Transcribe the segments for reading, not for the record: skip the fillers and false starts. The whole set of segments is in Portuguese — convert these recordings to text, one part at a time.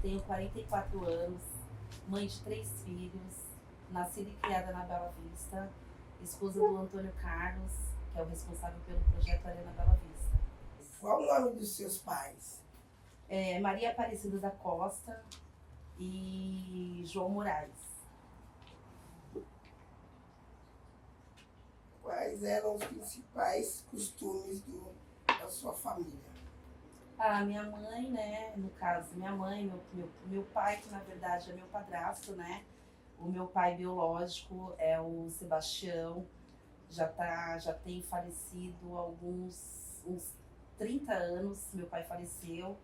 Tenho 44 anos, mãe de 3 filhos, nascida e criada na Bela Vista, esposa do Antônio Carlos, que é o responsável pelo projeto Arena Bela Vista. Qual o nome dos seus pais? Maria Aparecida da Costa e João Moraes. Quais eram os principais costumes da sua família? Minha mãe, né, no caso, minha mãe, meu pai, que na verdade é meu padrasto, né? O meu pai biológico é o Sebastião, já tem falecido há uns 30 anos, meu pai faleceu.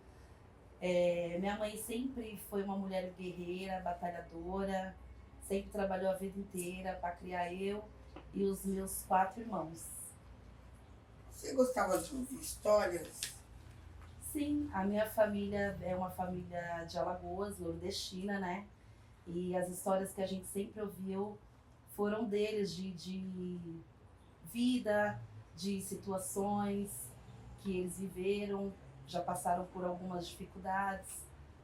Minha mãe sempre foi uma mulher guerreira, batalhadora, sempre trabalhou a vida inteira para criar eu e os meus 4 irmãos. Você gostava de ouvir histórias? Sim, a minha família é uma família de Alagoas, nordestina, né? E as histórias que a gente sempre ouviu foram deles, de vida, de situações que eles viveram, já passaram por algumas dificuldades.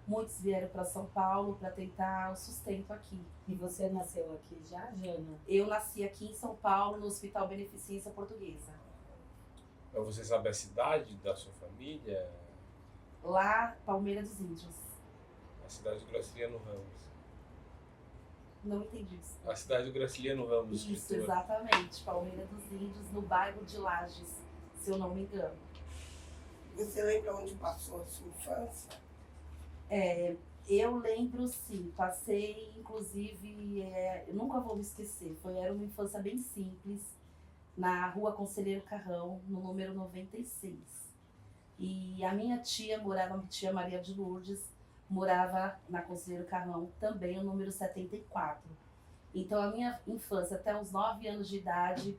Muitos vieram para São Paulo para tentar o sustento aqui. E você nasceu aqui já, Jana? Eu nasci aqui em São Paulo, no Hospital Beneficência Portuguesa. Mas você sabe a cidade da sua família? Lá, Palmeira dos Índios. A cidade do Graciliano Ramos. Não entendi isso. A cidade do Graciliano Ramos, Isso, escritor. exatamente. Palmeira dos Índios, no bairro de Lages, se eu não me engano. Você lembra onde passou a sua infância? Eu lembro, sim. Passei, inclusive, eu nunca vou me esquecer. Era uma infância bem simples, na rua Conselheiro Carrão, no número 96. E a minha tia morava, tia Maria de Lourdes, morava na Conselheiro Carrão, também o número 74. Então a minha infância, até uns 9 anos de idade,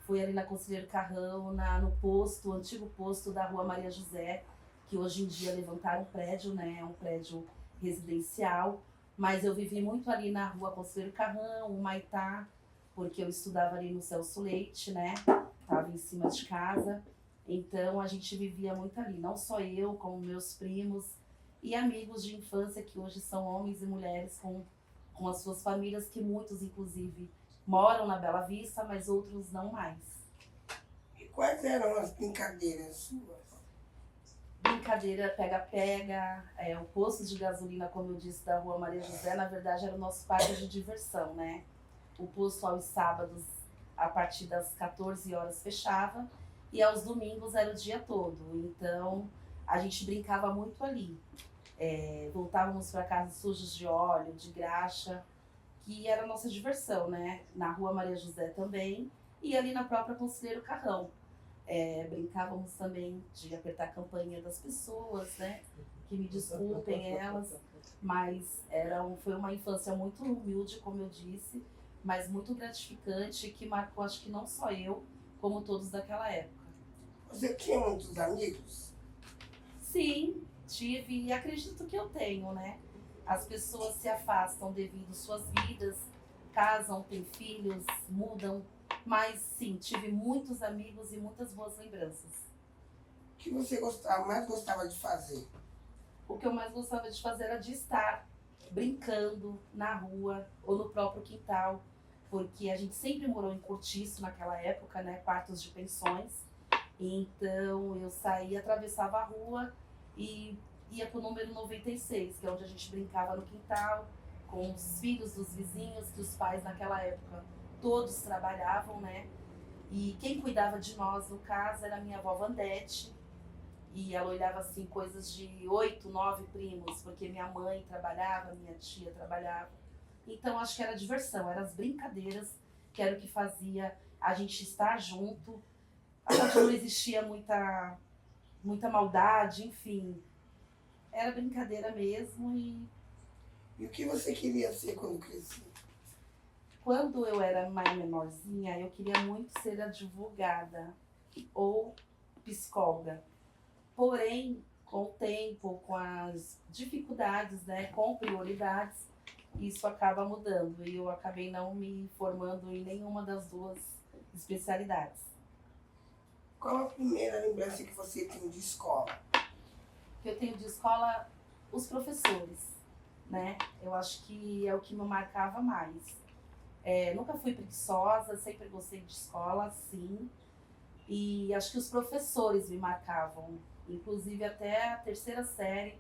foi ali na Conselheiro Carrão, no posto, o antigo posto da rua Maria José, que hoje em dia levantaram um prédio, né? É um prédio residencial. Mas eu vivi muito ali na rua Conselheiro Carrão, Humaitá, porque eu estudava ali no Celso Leite, né? Estava em cima de casa. Então a gente vivia muito ali, não só eu, como meus primos e amigos de infância que hoje são homens e mulheres com as suas famílias, que muitos inclusive moram na Bela Vista, mas outros não mais. E quais eram as brincadeiras suas? Brincadeira pega-pega, o posto de gasolina, como eu disse, da rua Maria José, na verdade era o nosso parque de diversão, né? O posto aos sábados, a partir das 14 horas, fechava. E aos domingos era o dia todo, então a gente brincava muito ali. Voltávamos para casa sujos de óleo, de graxa, que era a nossa diversão, né? Na rua Maria José também, e ali na própria Conselheiro Carrão. Brincávamos também de apertar a campainha das pessoas, né? Que me desculpem elas, mas foi uma infância muito humilde, como eu disse, mas muito gratificante, que marcou, acho que não só eu, como todos daquela época. Você tinha muitos amigos? Sim, tive e acredito que eu tenho, né? As pessoas se afastam devido às suas vidas, casam, têm filhos, mudam, mas sim, tive muitos amigos e muitas boas lembranças. O que você mais gostava de fazer? O que eu mais gostava de fazer era de estar brincando na rua ou no próprio quintal, porque a gente sempre morou em cortiço naquela época, né? Quartos de pensões. Então eu saía, atravessava a rua e ia pro número 96, que é onde a gente brincava no quintal, com os filhos dos vizinhos, que os pais naquela época todos trabalhavam, né? E quem cuidava de nós, no caso, era a minha avó Vandete, e ela olhava assim coisas de 8, 9 primos, porque minha mãe trabalhava, minha tia trabalhava. Então acho que era diversão, eram as brincadeiras, que era o que fazia a gente estar junto. Acho que não existia muita maldade, enfim. Era brincadeira mesmo. E E o que você queria ser quando crescia? quando eu era mais menorzinha, eu queria muito ser advogada ou psicóloga. Porém, com o tempo, com as dificuldades, né, com prioridades, isso acaba mudando. E eu acabei não me formando em nenhuma das duas especialidades. Qual a primeira lembrança que você tem de escola? Que eu tenho de escola, os professores. né? Eu acho que é o que me marcava mais. Nunca fui preguiçosa, sempre gostei de escola, sim. E acho que os professores me marcavam, inclusive até a terceira série,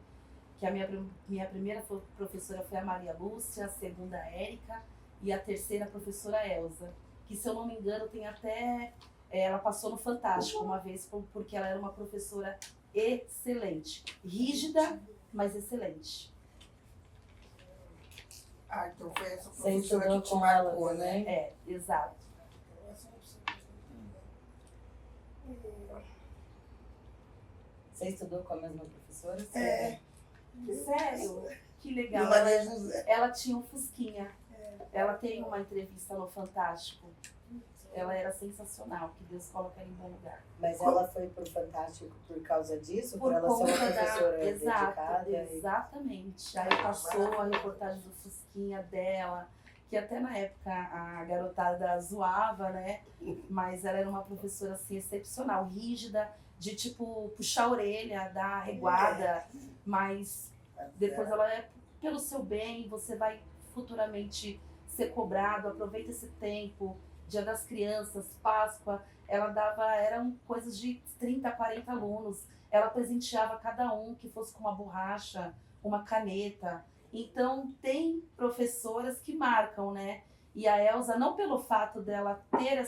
que a minha primeira professora foi a Maria Lúcia, a segunda a Érica e a terceira a professora Elza, que se eu não me engano tem até, ela passou no Fantástico uma vez, porque ela era uma professora excelente, rígida, mas excelente. Ah, então foi essa Você professora estudou que te com ela marcou, né? também? Exato. Você estudou com a mesma professora? É. Sério? Que E legal. Maria José. Ela tinha um fusquinha. Ela tem uma entrevista no Fantástico. Ela era sensacional, que Deus coloca ela em bom lugar. Mas ela foi pro Fantástico por causa disso? Por ela ser conta uma professora Exato, dedicada? exatamente. Aí passou a reportagem do fusquinha dela, que até na época a garotada zoava, né? Mas ela era uma professora assim excepcional, rígida, de tipo puxar a orelha, dar reguada, mas depois ela é pelo seu bem, você vai futuramente ser cobrado, aproveita esse tempo, Dia das Crianças, Páscoa, ela dava, eram coisas de 30, 40 alunos, ela presenteava cada um que fosse com uma borracha, uma caneta. Então tem professoras que marcam, né? E a Elza, não pelo fato dela ter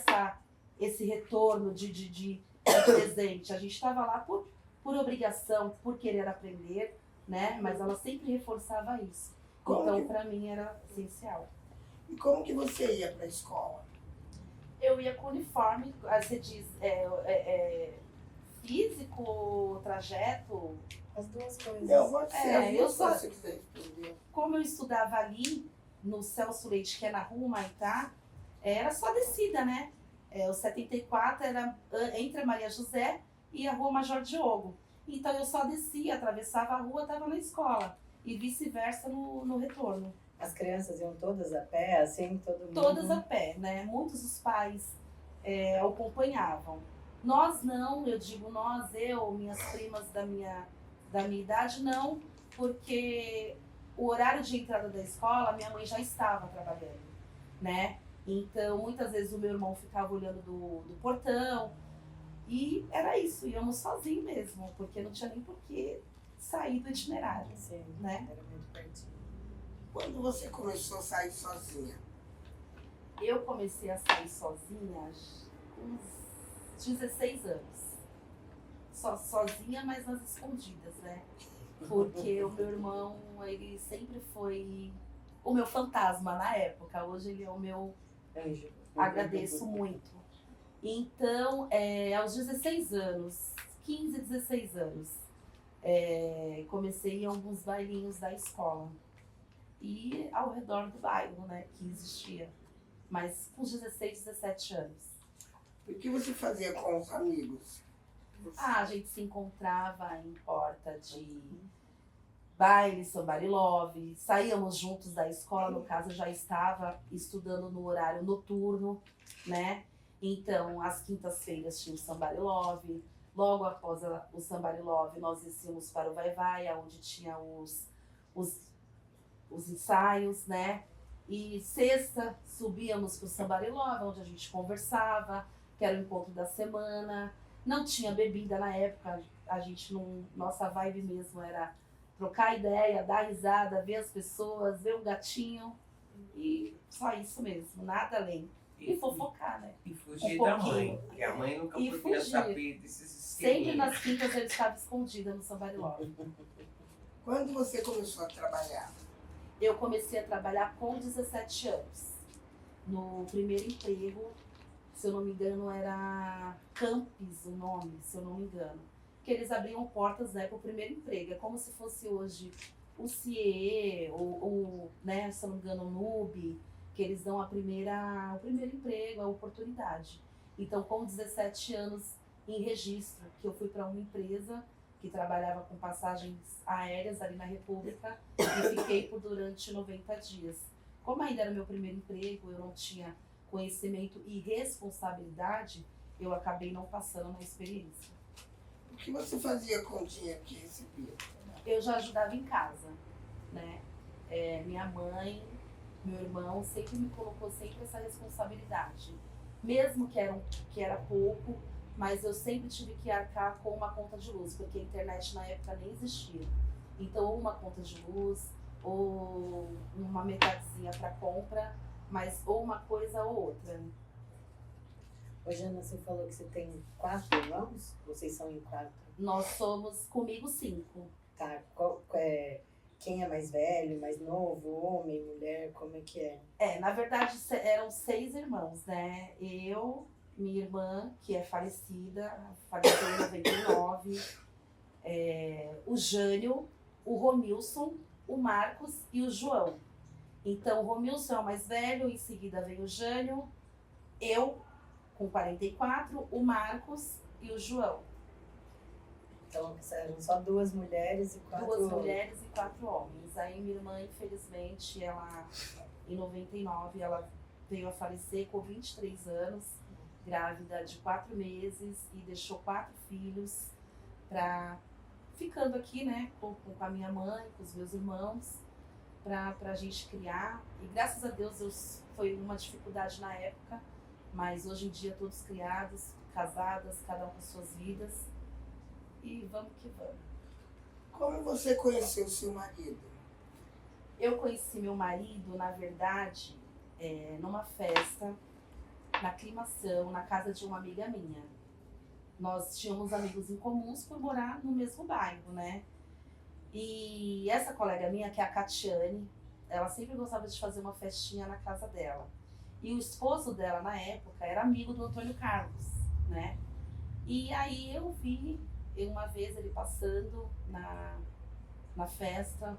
esse retorno de presente, a gente estava lá por obrigação, por querer aprender, né? Mas ela sempre reforçava isso. Então, para mim, era essencial. E como que você ia para a escola? Eu ia com uniforme, você diz, físico, trajeto? As duas coisas. Não, pode ser as eu duas só- coisas, se você quiser responder. Como eu estudava ali, no Celso Leite, que é na rua Humaitá, era só descida, né? O 74 era entre a Maria José e a rua Major Diogo. Então eu só descia, atravessava a rua, estava na escola. E vice-versa no retorno. As crianças iam todas a pé, assim, todo mundo? Todas a pé, né? Muitos dos pais acompanhavam. Nós não, eu digo nós, eu, minhas primas da minha idade, não, porque o horário de entrada da escola, minha mãe já estava trabalhando, né? Então, muitas vezes o meu irmão ficava olhando do portão e era isso, íamos sozinhos mesmo, porque não tinha nem por que sair do itinerário, Sim, né? era muito pertinho. Quando você começou a sair sozinha? Eu comecei a sair sozinha com uns 16 anos. Sozinha, mas nas escondidas, né? Porque o meu irmão, ele sempre foi o meu fantasma na época. Hoje ele é o meu... Anjo. Agradeço muito. Então, aos 16 anos, 15, 16 anos, comecei em alguns bailinhos da escola. E ao redor do bairro, né, que existia. Mas com 16, 17 anos. O que você fazia com os amigos? A gente se encontrava em porta de baile, somebody love, saíamos juntos da escola, no caso eu já estava estudando no horário noturno, né? Então, às quintas-feiras tinha o somebody love, logo após o somebody love nós descíamos para o vai-vai, onde tinha os ensaios, né? E sexta subíamos para o somebody love, onde a gente conversava, que era o encontro da semana. Não tinha bebida na época, a gente não, nossa vibe mesmo era trocar ideia, dar risada, ver as pessoas, ver um gatinho e só isso mesmo, nada além. E fofocar, né? E fugir Um da pouquinho. mãe, porque a mãe nunca E podia fugir. saber desses Sempre esqueminhas. nas quintas eu estava escondida no somebody love. Quando você começou a trabalhar? Eu comecei a trabalhar com 17 anos. No primeiro emprego, se eu não me engano, era Campes o nome, se eu não me engano. Que eles abriam portas, né, para o primeiro emprego. É como se fosse hoje o CIE, ou né, se eu não me engano, o NUB, que eles dão o primeiro emprego, a oportunidade. Então, com 17 anos em registro, que eu fui para uma empresa que trabalhava com passagens aéreas ali na República e fiquei por durante 90 dias. Como ainda era meu primeiro emprego, eu não tinha conhecimento e responsabilidade, eu acabei não passando na experiência. O que você fazia com o dinheiro que recebia? Eu já ajudava em casa, né? minha mãe, meu irmão, sempre me colocou sempre essa responsabilidade. Mesmo que era pouco, mas eu sempre tive que arcar com uma conta de luz, porque a internet na época nem existia. Então, ou uma conta de luz, ou uma metadezinha para compra, mas ou uma coisa ou outra. Ô, Jana, você falou que você tem 4 irmãos? Vocês são em 4? Nós somos, comigo, 5. Tá, quem é mais velho, mais novo, homem, mulher, como é que é? Na verdade, eram 6 irmãos, né? Eu, minha irmã, que é faleceu em 99, o Jânio, o Romilson, o Marcos e o João. Então, o Romilson é o mais velho, em seguida vem o Jânio, eu, com 44, o Marcos e o João. Então, eram só 2 mulheres e 4 homens. 2 mulheres e 4 homens. Aí minha irmã, infelizmente, em 99, ela veio a falecer com 23 anos, grávida de 4 meses e deixou 4 filhos, ficando aqui, né, com a minha mãe, com os meus irmãos, pra gente criar. E graças a Deus foi uma dificuldade na época, mas hoje em dia todos criados, casadas, cada um com suas vidas. E vamos que vamos. Como você conheceu seu marido? Eu conheci meu marido, na verdade, numa festa, na Aclimação, na casa de uma amiga minha. Nós tínhamos amigos em comuns por morar no mesmo bairro, né? E essa colega minha, que é a Catiane, ela sempre gostava de fazer uma festinha na casa dela. E o esposo dela, na época, era amigo do Antônio Carlos, né? E aí eu vi uma vez ele passando na festa,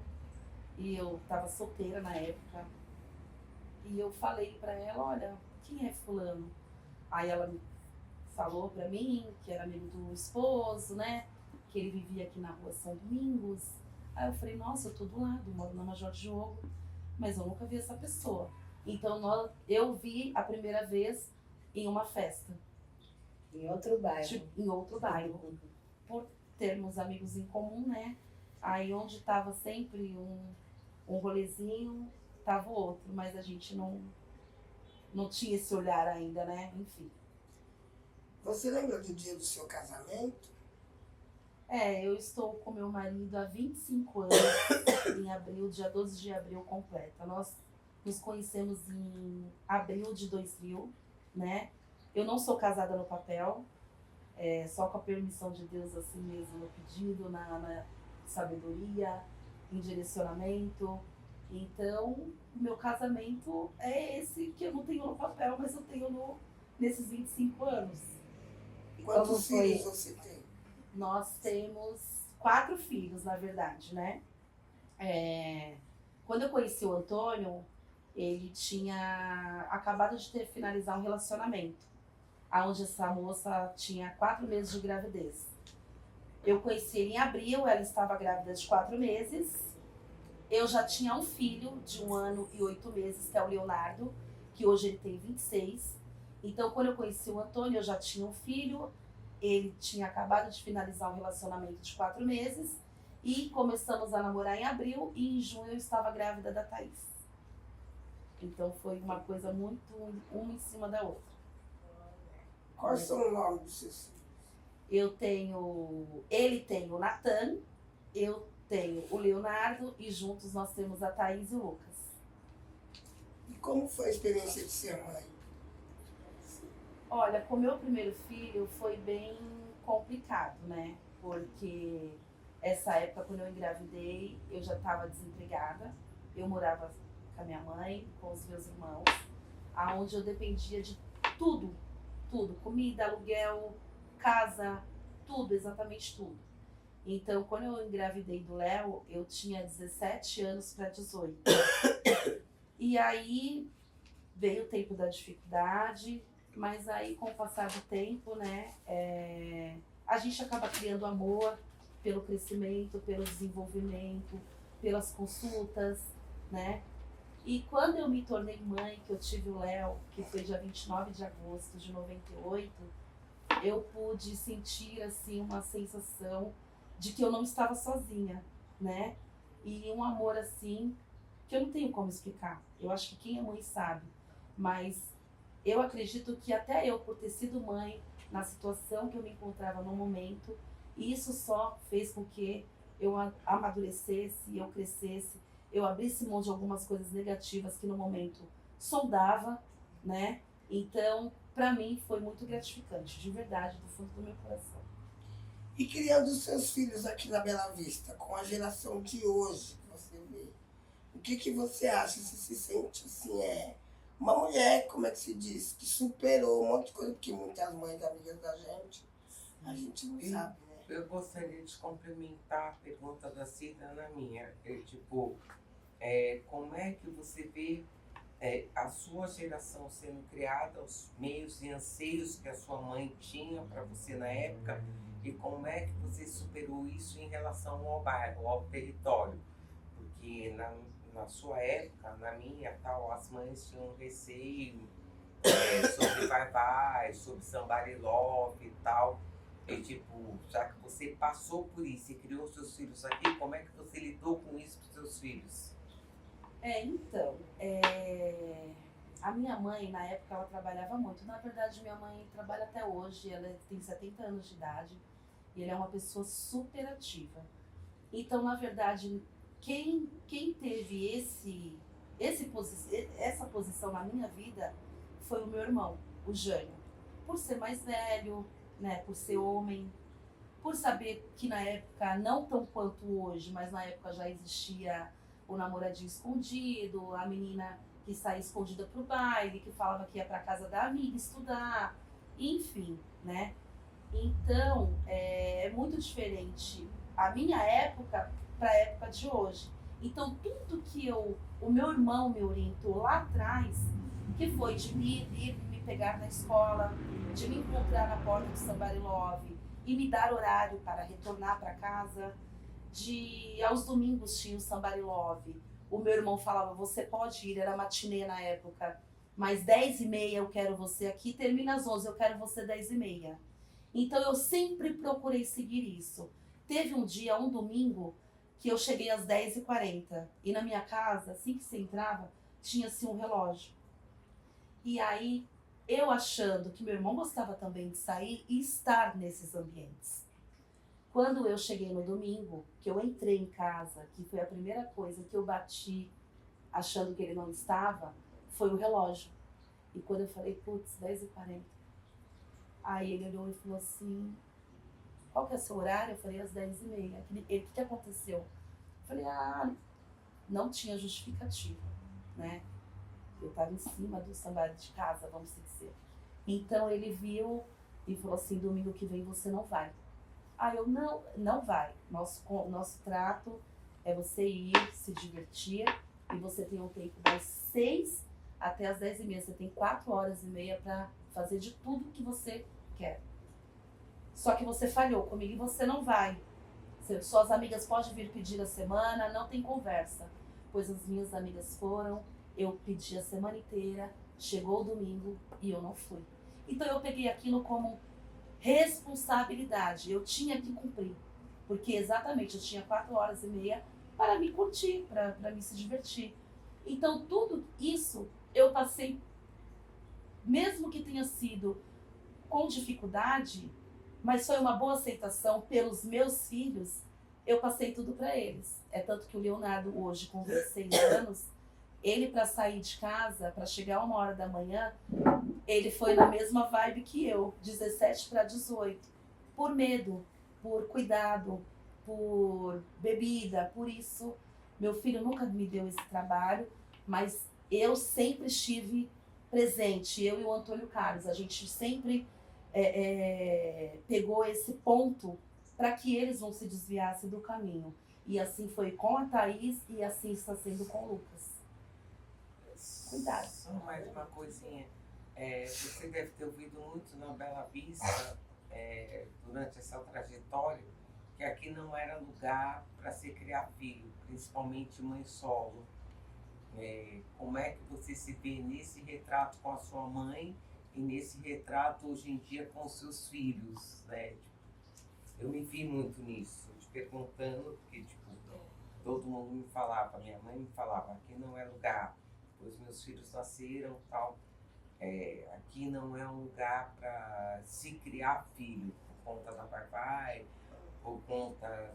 e eu tava solteira na época, e eu falei pra ela, olha, quem é fulano? Aí ela me falou pra mim que era amigo do esposo, né, que ele vivia aqui na rua São Domingos. Aí eu falei, nossa, eu tô do lado, moro na Major Diogo, mas eu nunca vi essa pessoa. Então eu vi a primeira vez em uma festa. Em outro bairro? Em outro bairro. Por termos amigos em comum, né? Aí onde tava sempre um rolezinho, tava o outro, mas a gente não tinha esse olhar ainda, né? Enfim. Você lembra do dia do seu casamento? Eu estou com meu marido há 25 anos, em abril, dia 12 de abril completa. Nós nos conhecemos em abril de 2000, né? Eu não sou casada no papel, só com a permissão de Deus, assim mesmo, no pedido, na sabedoria, em direcionamento. Então, o meu casamento é esse que eu não tenho no papel, mas eu tenho nesses 25 anos. Quantos filhos você tem? Nós temos 4 filhos, na verdade, né? Quando eu conheci o Antônio, ele tinha acabado de finalizar um relacionamento, onde essa moça tinha 4 meses de gravidez. Eu conheci ele em abril, ela estava grávida de 4 meses. Eu já tinha um filho de 1 ano e 8 meses, que é o Leonardo, que hoje ele tem 26. Então, quando eu conheci o Antônio, eu já tinha um filho. Ele tinha acabado de finalizar um relacionamento de 4 meses. E começamos a namorar em abril, e em junho eu estava grávida da Thaís. Então, foi uma coisa muito uma em cima da outra. Quais são os nomes dos seus filhos? Ele tem o Natan, eu tenho o Leonardo, e juntos nós temos a Thaís e o Lucas. E como foi a experiência de ser mãe? Olha, com o meu primeiro filho foi bem complicado, né? Porque essa época, quando eu engravidei, eu já estava desempregada. Eu morava com a minha mãe, com os meus irmãos, aonde eu dependia de tudo. Comida, aluguel, casa, tudo, exatamente tudo. Então, quando eu engravidei do Léo, eu tinha 17 anos para 18. E aí veio o tempo da dificuldade, mas aí com o passar do tempo, né, a gente acaba criando amor pelo crescimento, pelo desenvolvimento, pelas consultas, né? E quando eu me tornei mãe, que eu tive o Léo, que foi dia 29 de agosto de 98, eu pude sentir, assim, uma sensação de que eu não estava sozinha, né? E um amor, assim, porque eu não tenho como explicar. Eu acho que quem é mãe sabe. Mas eu acredito que até eu, por ter sido mãe, na situação que eu me encontrava no momento, isso só fez com que eu amadurecesse, eu crescesse, eu abrisse mão de algumas coisas negativas que no momento soldava, né? Então, para mim foi muito gratificante, de verdade, do fundo do meu coração. E criando os seus filhos aqui na Bela Vista, com a geração de hoje que você vê, o que você acha? Você se sente assim, uma mulher, como é que se diz, que superou um monte de coisa, porque muitas mães amigas da gente, a gente não sabe, né? Eu gostaria de complementar a pergunta da Cida na minha. Como é que você vê a sua geração sendo criada, os meios e anseios que a sua mãe tinha para você na época, e como é que você superou isso em relação ao bairro, ao território? Porque na sua época, na minha, tal, as mães tinham um receio sobre vai-vai, sobre somebody love e tal. E tipo, já que você passou por isso e criou seus filhos aqui, como é que você lidou com isso com seus filhos? Então, a minha mãe, na época, ela trabalhava muito. Na verdade, minha mãe trabalha até hoje, ela tem 70 anos de idade e ela é uma pessoa super ativa. Então, na verdade, quem teve essa posição na minha vida foi o meu irmão, o Jânio. Por ser mais velho, né, por ser homem, por saber que na época, não tão quanto hoje, mas na época já existia o namoradinho escondido, a menina que saía escondida pro baile, que falava que ia pra casa da amiga estudar, enfim, né? Então, é muito diferente a minha época para a época de hoje. Então, tudo que o meu irmão me orientou lá atrás, que foi de ir me pegar na escola, de me encontrar na porta do Somebody Love e me dar horário para retornar para casa, aos domingos tinha o Somebody Love. O meu irmão falava, você pode ir, era matinê na época, mas 10h30 eu quero você aqui, termina às 11h, eu quero você 10h30. Então eu sempre procurei seguir isso. Teve um dia, um domingo, que eu cheguei às 10h40 e na minha casa, assim que você entrava, tinha-se um relógio. E aí, eu achando que meu irmão gostava também de sair e estar nesses ambientes. Quando eu cheguei no domingo, que eu entrei em casa, que foi a primeira coisa que eu bati achando que ele não estava, foi o relógio. E quando eu falei, putz, 10h40. Aí ele olhou e falou assim, qual que é o seu horário? Eu falei, às 10h30. Ele, o que aconteceu? Eu falei, não tinha justificativa, né? Eu estava em cima do samba de casa, vamos dizer. Então ele viu e falou assim, domingo que vem você não vai. Aí eu, não vai. Nosso trato é você ir, se divertir, e você tem um tempo das 6 até as 10h30. Você tem 4h30 para fazer de tudo que você quer. Só que você falhou comigo e você não vai. Suas amigas podem vir pedir a semana, não tem conversa. Pois as minhas amigas foram, eu pedi a semana inteira, chegou o domingo e eu não fui. Então eu peguei aquilo como responsabilidade, eu tinha que cumprir. Porque exatamente, eu tinha 4h30 para me curtir, para me se divertir. Então tudo isso eu passei, mesmo que tenha sido com dificuldade, mas foi uma boa aceitação pelos meus filhos, eu passei tudo para eles. É tanto que o Leonardo hoje, com 26 anos, ele para sair de casa, para chegar 1h da manhã, ele foi na mesma vibe que eu, 17 para 18, por medo, por cuidado, por bebida, por isso. Meu filho nunca me deu esse trabalho, mas eu sempre estive presente, eu e o Antônio Carlos, a gente sempre pegou esse ponto para que eles não se desviassem do caminho. E assim foi com a Thaís e assim está sendo com o Lucas. Cuidado. Só mais uma coisinha. Você deve ter ouvido muito na Bela Vista, durante essa trajetória, que aqui não era lugar para se criar filho, principalmente mãe solo. Como é que você se vê nesse retrato com a sua mãe e nesse retrato hoje em dia com os seus filhos, né? Eu me vi muito nisso, te perguntando, porque todo mundo me falava, minha mãe me falava, aqui não é lugar, os meus filhos nasceram tal, aqui não é um lugar para se criar filho, por conta da Vai-Vai, por conta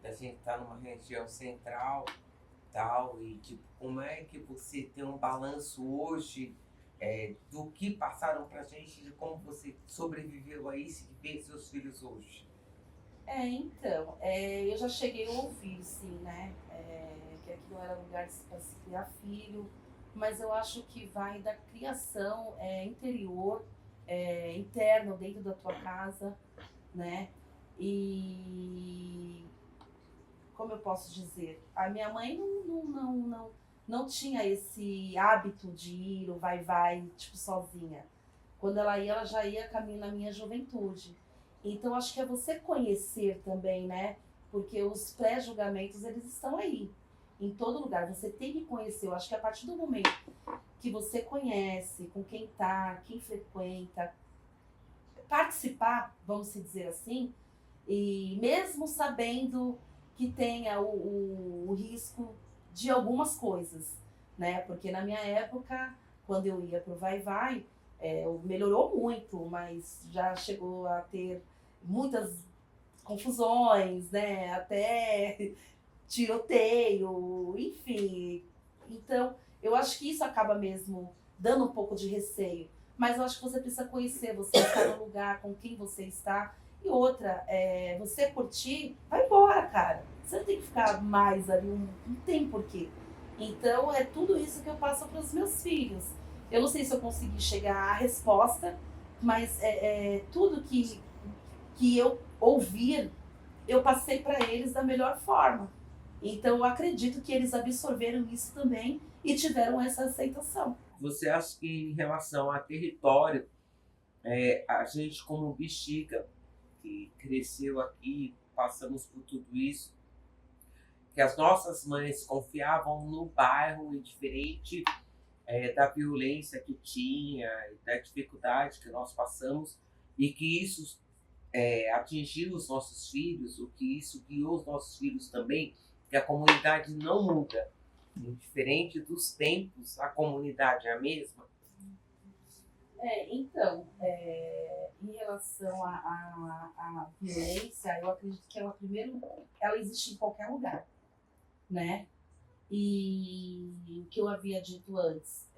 da gente estar numa região central, tal, e tipo, como é que você tem um balanço hoje do que passaram pra gente, de como você sobreviveu a isso e vê seus filhos hoje? Então, eu já cheguei a ouvir, sim, né? Que aqui não era lugar para se criar filho, mas eu acho que vai da criação interior, interno, dentro da tua casa, né? E como eu posso dizer, a minha mãe não tinha esse hábito de ir, o vai, tipo, sozinha. Quando ela ia, ela já ia caminho na minha juventude. Então, acho que é você conhecer também, né? Porque os pré-julgamentos, eles estão aí, em todo lugar. Você tem que conhecer. Eu acho que a partir do momento que você conhece com quem tá, quem frequenta, participar, vamos dizer assim, e mesmo sabendo que tenha o risco de algumas coisas, né? Porque na minha época, quando eu ia pro Vai-Vai, melhorou muito, mas já chegou a ter muitas confusões, né? Até tiroteio, enfim. Então, eu acho que isso acaba mesmo dando um pouco de receio. Mas eu acho que você precisa conhecer, você está no lugar, com quem você está. E outra, você curtir, vai embora, cara. Você não tem que ficar mais ali, não tem porquê. Então, é tudo isso que eu passo para os meus filhos. Eu não sei se eu consegui chegar à resposta, mas tudo que eu ouvir, eu passei para eles da melhor forma. Então, eu acredito que eles absorveram isso também e tiveram essa aceitação. Você acha que em relação a território, a gente como Bexiga, que cresceu aqui, passamos por tudo isso, que as nossas mães confiavam no bairro, indiferente da violência que tinha, da dificuldade que nós passamos, e que isso atingiu os nossos filhos, o que isso guiou os nossos filhos também, que a comunidade não muda. Indiferente dos tempos, a comunidade é a mesma. Então, em relação à violência, eu acredito que ela existe em qualquer lugar, né? E o que eu havia dito antes,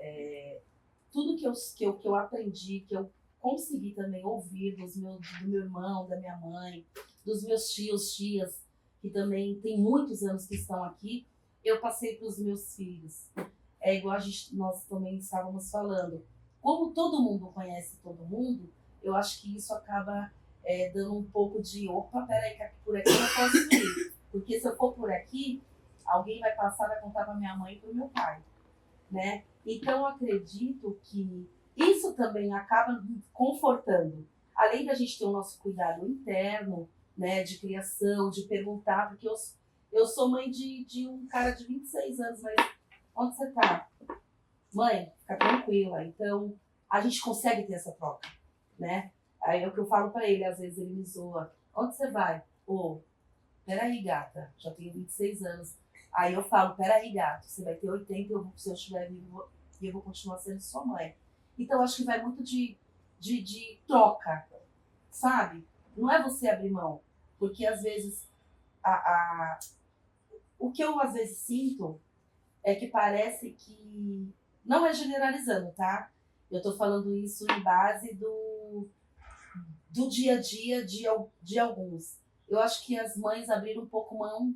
tudo que eu aprendi, que eu consegui também ouvir do meu irmão, da minha mãe, dos meus tios, tias, que também tem muitos anos que estão aqui, eu passei para os meus filhos. É igual nós também estávamos falando. Como todo mundo conhece todo mundo, eu acho que isso acaba dando um pouco de opa, peraí, que por aqui eu não posso ir. Porque se eu for por aqui, alguém vai passar, vai contar para minha mãe e para o meu pai, né? Então, eu acredito que isso também acaba me confortando. Além da gente ter o nosso cuidado interno, né, de criação, de perguntar, porque eu sou mãe de um cara de 26 anos, mas onde você tá? Mãe, fica tranquila. Então, a gente consegue ter essa troca, né? Aí é o que eu falo pra ele, às vezes ele me zoa. Onde você vai? Peraí, gata, já tenho 26 anos. Aí eu falo, peraí, gato, você vai ter 80, se eu estiver vivo, e eu vou continuar sendo sua mãe. Então, acho que vai muito de troca, sabe? Não é você abrir mão. Porque, às vezes, o que eu, às vezes, sinto é que parece que... Não é generalizando, tá? Eu tô falando isso em base do dia a dia de alguns. Eu acho que as mães abriram um pouco mão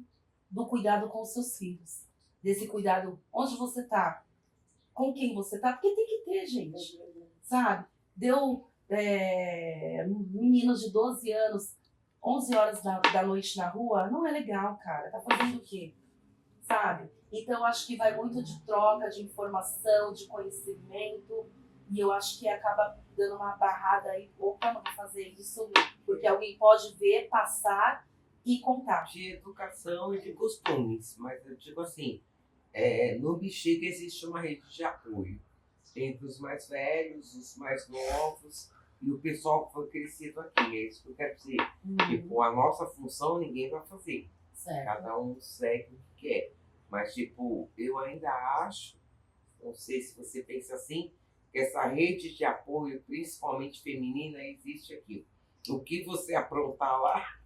do cuidado com os seus filhos. Desse cuidado, onde você tá? Com quem você tá? Porque tem que ter, gente. Sabe? Deu meninos de 12 anos, 11 horas da noite na rua, não é legal, cara. Tá fazendo o quê? Sabe? Então, eu acho que vai muito de troca, de informação, de conhecimento. E eu acho que acaba dando uma barrada aí. Opa, não vou fazer isso, porque alguém pode ver, passar e contar. De educação e de costumes. Mas eu digo assim, no Bexiga existe uma rede de apoio. Entre os mais velhos, os mais novos e o pessoal que foi crescido aqui. É isso que eu quero dizer. Tipo, a nossa função ninguém vai fazer. Certo. Cada um segue o que quer. Mas, tipo, eu ainda acho, não sei se você pensa assim, que essa rede de apoio, principalmente feminina, existe aqui. O que você aprontar lá,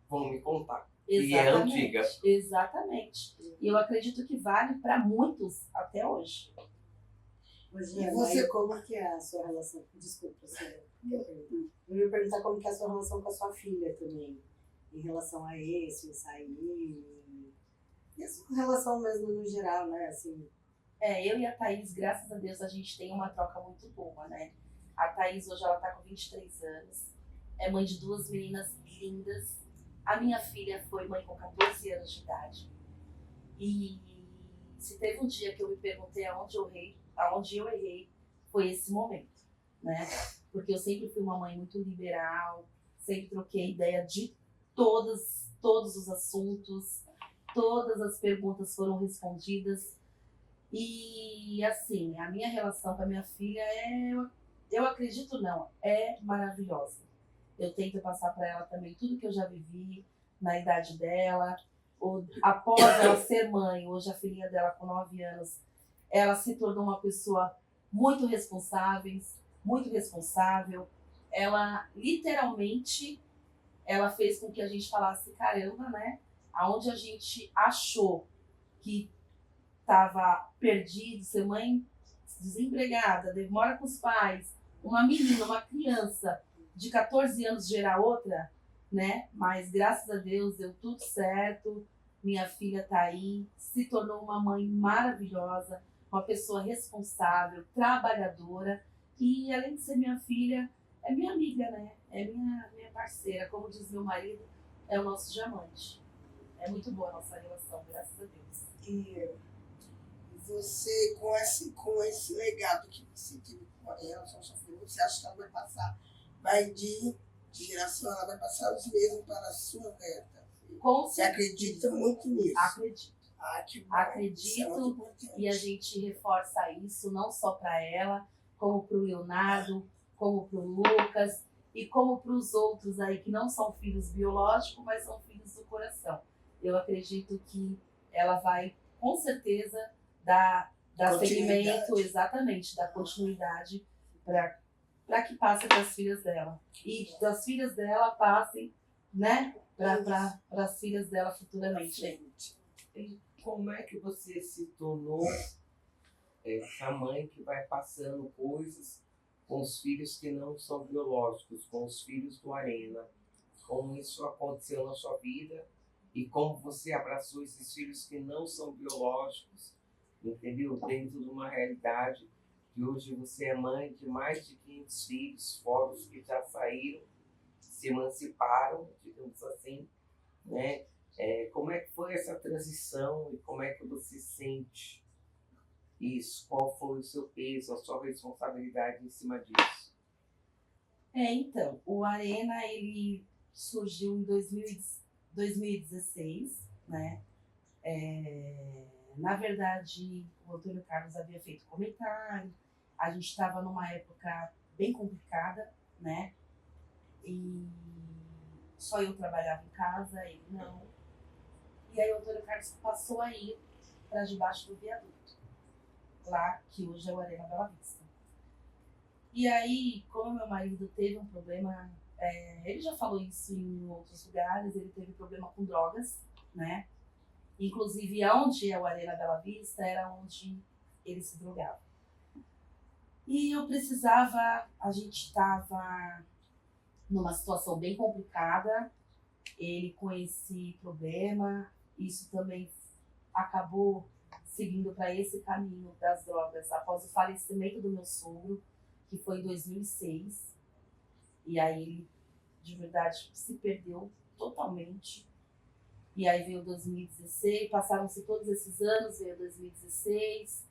vão me contar. E é antiga. Exatamente. E eu acredito que vale para muitos até hoje. Hoje, Você- como que é a sua relação? Desculpa, eu ia perguntar como que é a sua relação com a sua filha também, em relação a isso, em sair, e a sua relação mesmo no geral, né? Assim, Eu e a Thaís, graças a Deus, a gente tem uma troca muito boa, né? A Thaís hoje ela tá com 23 anos, é mãe de 2 meninas lindas. A minha filha foi mãe com 14 anos de idade. E se teve um dia que eu me perguntei aonde eu errei, foi esse momento, né? Porque eu sempre fui uma mãe muito liberal, sempre troquei ideia de todos os assuntos, todas as perguntas foram respondidas. E assim, a minha relação com a minha filha eu acredito não, é maravilhosa. Eu tento passar para ela também tudo que eu já vivi na idade dela. Após ela ser mãe, hoje a filhinha dela com 9 anos, ela se tornou uma pessoa muito responsável. Ela literalmente ela fez com que a gente falasse, caramba, né? Aonde a gente achou que estava perdido, ser mãe desempregada, mora com os pais, uma menina, uma criança de 14 anos gerar outra, né? Mas graças a Deus deu tudo certo. Minha filha tá aí, se tornou uma mãe maravilhosa, uma pessoa responsável, trabalhadora e além de ser minha filha, é minha amiga, né? É minha parceira, como diz meu marido, é o nosso diamante. É muito boa a nossa relação, graças a Deus. E você, com esse legado que você teve em relação à sua filha, você acha que ela vai passar, de geração, ela vai passar os mesmos para a sua neta? Você acredita muito nisso? Acredito. Que bom. Isso é muito Acredito importante. e a gente reforça isso não só para ela, como para o Leonardo, como para o Lucas e como para os outros aí que não são filhos biológicos, mas são filhos do coração. Eu acredito que ela vai, com certeza, dar seguimento, exatamente, dar continuidade para que passe para as filhas dela. E das filhas dela passem, né, para as filhas dela futuramente. E como é que você se tornou essa mãe que vai passando coisas com os filhos que não são biológicos, com os filhos do Arena? Como isso aconteceu na sua vida e como você abraçou esses filhos que não são biológicos, entendeu? Dentro de uma realidade que hoje você é mãe de mais de 500 filhos, fora os que já saíram, se emanciparam, digamos assim, né? Como é que foi essa transição e como é que você sente isso? Qual foi o seu peso, a sua responsabilidade em cima disso? Então, o Arena, ele surgiu em 2016, né? Na verdade, o Antônio Carlos havia feito comentário, a gente estava numa época bem complicada, né? E só eu trabalhava em casa, ele não. E aí o Antônio Carlos passou a ir para debaixo do viaduto, lá que hoje é o Arena Bela Vista. E aí, como meu marido teve um problema, ele já falou isso em outros lugares, ele teve problema com drogas, né? Inclusive, onde é o Arena Bela Vista era onde ele se drogava. E eu precisava, a gente estava numa situação bem complicada, ele com esse problema, isso também acabou seguindo para esse caminho das drogas após o falecimento do meu sogro, que foi em 2006. E aí ele, de verdade, se perdeu totalmente. E aí veio 2016, passaram-se todos esses anos, veio 2016,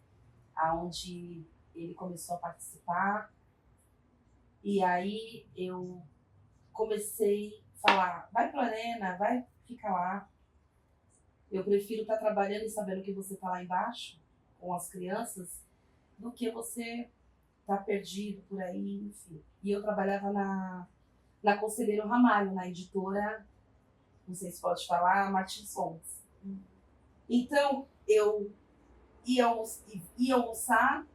aonde ele começou a participar. E aí eu comecei a falar, vai pra Arena, vai ficar lá. Eu prefiro estar trabalhando e sabendo que você está lá embaixo, com as crianças, do que você estar perdido por aí, enfim. E eu trabalhava na Conselheiro Ramalho, na editora, não sei se pode falar, Martins Fontes. Então, eu ia almoçar,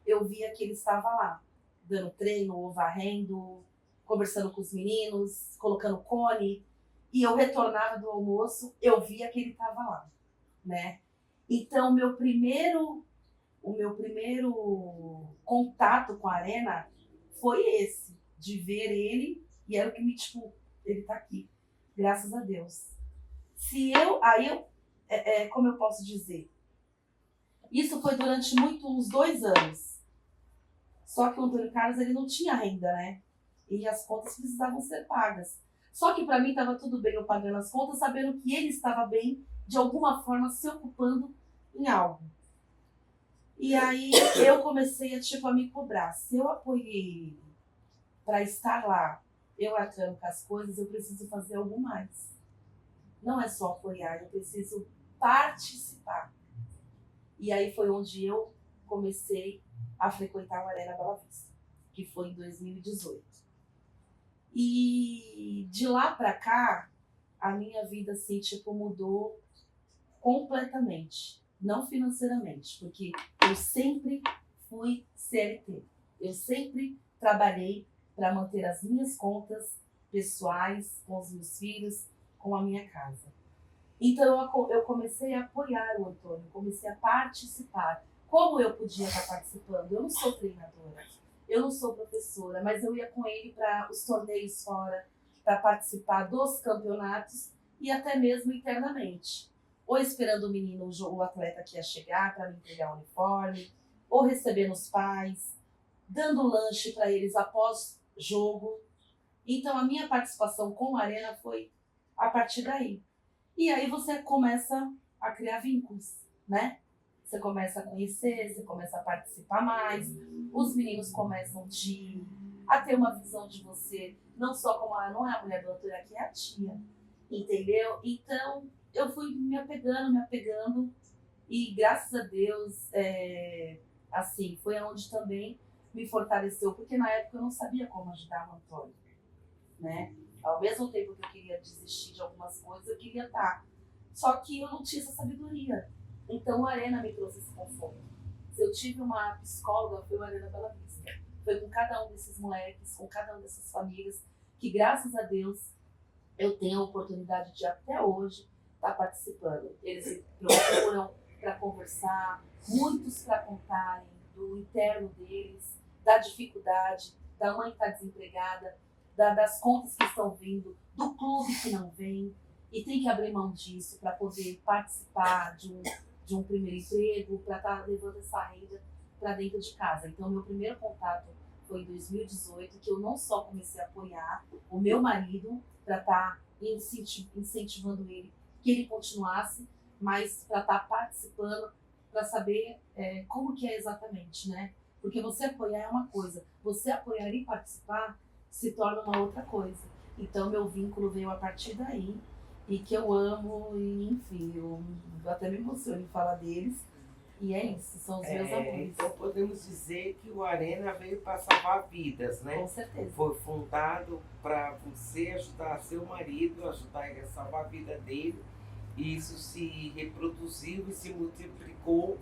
eu via que ele estava lá, dando treino, varrendo, conversando com os meninos, colocando cone. E eu retornava do almoço, eu via que ele estava lá, né? Então, o meu primeiro contato com a Arena foi esse, de ver ele, e era o que me, tipo, ele tá aqui, graças a Deus. Como eu posso dizer? Isso foi durante uns 2 anos. Só que o Antônio Carlos, ele não tinha renda, né? E as contas precisavam ser pagas. Só que para mim estava tudo bem eu pagando as contas, sabendo que ele estava bem, de alguma forma, se ocupando em algo. E aí eu comecei a me cobrar. Se eu apoiei ele para estar lá, eu arcando com as coisas, eu preciso fazer algo mais. Não é só apoiar, eu preciso participar. E aí foi onde eu comecei a frequentar o Arena Bela Vista, que foi em 2018. E de lá para cá, a minha vida assim, mudou completamente. Não financeiramente, porque eu sempre fui CLT. Eu sempre trabalhei para manter as minhas contas pessoais, com os meus filhos, com a minha casa. Então eu comecei a apoiar o Antônio, comecei a participar. Como eu podia estar participando? Eu não sou treinadora, eu não sou professora, mas eu ia com ele para os torneios fora, para participar dos campeonatos e até mesmo internamente. Ou esperando o menino, o atleta que ia chegar para me entregar o uniforme, ou recebendo os pais, dando lanche para eles após jogo. Então a minha participação com a Arena foi a partir daí. E aí você começa a criar vínculos, né? Você começa a conhecer, você começa a participar mais, os meninos começam a ter uma visão de você, não só como não é a mulher do Antônio, aqui é a tia, entendeu? Então eu fui me apegando, e graças a Deus, assim, foi onde também me fortaleceu, porque na época eu não sabia como ajudar o Antônio, né? Ao mesmo tempo que eu queria desistir de algumas coisas, eu queria estar. Só que eu não tinha essa sabedoria. Então a Arena me trouxe esse conforto. Se eu tive uma psicóloga, foi a Arena Bela Vista. Foi com cada um desses moleques, com cada uma dessas famílias, que graças a Deus eu tenho a oportunidade de até hoje estar participando. Eles me procuram para conversar, muitos para contarem do interno deles, da dificuldade, da mãe que está desempregada, das contas que estão vindo, do clube que não vem, e tem que abrir mão disso para poder participar de um primeiro emprego, para estar levando essa renda para dentro de casa. Então, meu primeiro contato foi em 2018, que eu não só comecei a apoiar o meu marido para estar incentivando ele, que ele continuasse, mas para estar participando, para saber como que é exatamente, né? Porque você apoiar é uma coisa, você apoiar e participar se torna uma outra coisa. Então, meu vínculo veio a partir daí, e que eu amo, e enfim, eu até me emociono em falar deles. E é isso, são os meus amores. Então podemos dizer que o Arena veio para salvar vidas, né? Com certeza. Foi fundado para você ajudar seu marido, ajudar ele a salvar a vida dele. E isso se reproduziu e se multiplicou